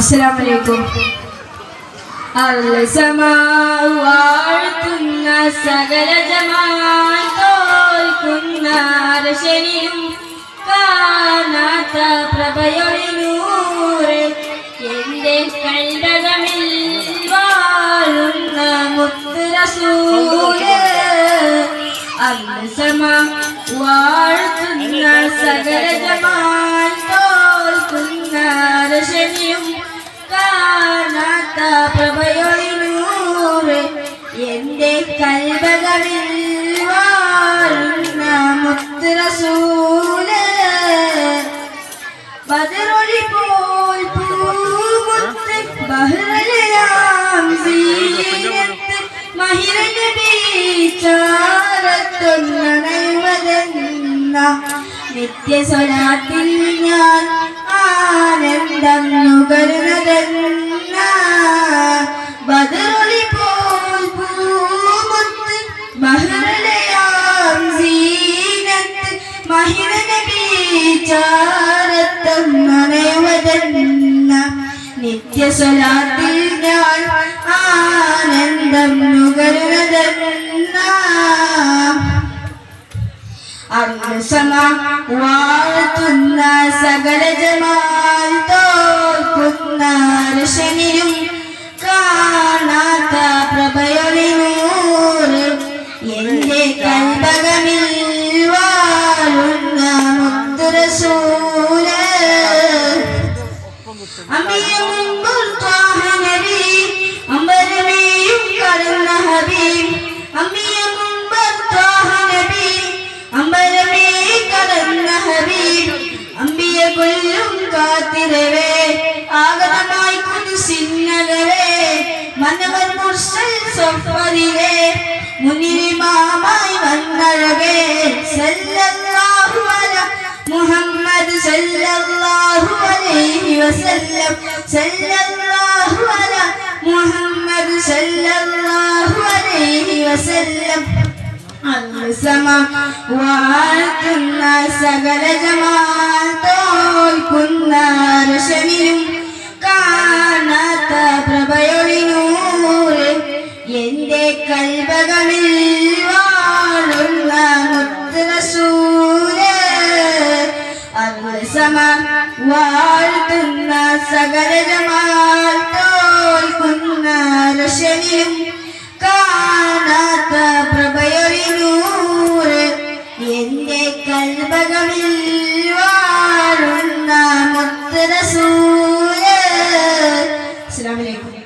അസ്സലാമു അലൈക്കും. വാഴ്ത്തുന്ന സകല ജമാൽ തോൽക്കുന്ന അർശനിയും കാണാത്ത പ്രഭയൊളിനൂറ് എന്റെ കൽബകമിൽ വാഴുന്ന മുത്ത് റസൂല്. വാഴ്ത്തുന്ന സകല ജമാൽ തോൽക്കുന്ന അർശനിയും കാണാത്ത പ്രഭയൊളിനൂറ് എന്റെ കൽബകമിൽ വാഴുന്ന മുത്ത് റസൂല്. ബദറൊളി പോൽ പൂമുത്ത് ബഹ്റലാം സീനത്ത് മഹിര നബി ചാരത്തൊന്നണയുവതെന്ന നിത്യ സ്വലാത്തിൽ ഞാൻ ആനന്ദം നുകരുന്നതെന്ന. ബദറൊളി പോൽ പൂമുത്ത് ബഹ്റലാം സീനത്ത് മഹിര നബി ചാരത്തൊന്നണയുവതെന്ന നിത്യ സ്വലാത്തിൽ ഞാൻ ആനന്ദം നുകരുന്നതെന്ന. വാഴ്ത്തുന്ന സകല ജമാൽ തോൽക്കുന്ന അർശനിയും കാണാത്ത പ്രഭയൊളിനൂറ് എന്റെ കൽബകമിൽ വാഴുന്ന മുത്ത് റസൂല്. ആഗതമായി കുരിശിന്നകരെ മനവർ മുർസൽ സഫറിലെ മുനിമാമായി വന്നഴകെ സല്ലല്ലാഹു അലാ മുഹമ്മദ് സല്ലല്ലാഹു അലൈഹി വസല്ലം സല്ലല്ലാഹു അലാ മുഹമ്മദ് സല്ലല്ലാഹു അലൈഹി വസല്ലം. വാഴ്ത്തുന്ന സകല ജമാൽ തോൽക്കുന്ന അർശനിയും കാണാത്ത പ്രഭയൊളിനൂറ് എന്റെ കൽബകമിൽ വാഴുന്ന മുത്ത് റസൂല്. വാഴ്ത്തുന്ന സകല ജമാൽ തോൽക്കുന്ന അർശനിയും കാണാത്ത പ്രഭയൊളിനൂറ് എന്റെ കൽബകമിൽ വാഴുന്ന മുത്ത് റസൂല്. അസ്സലാമു അലൈക്കും.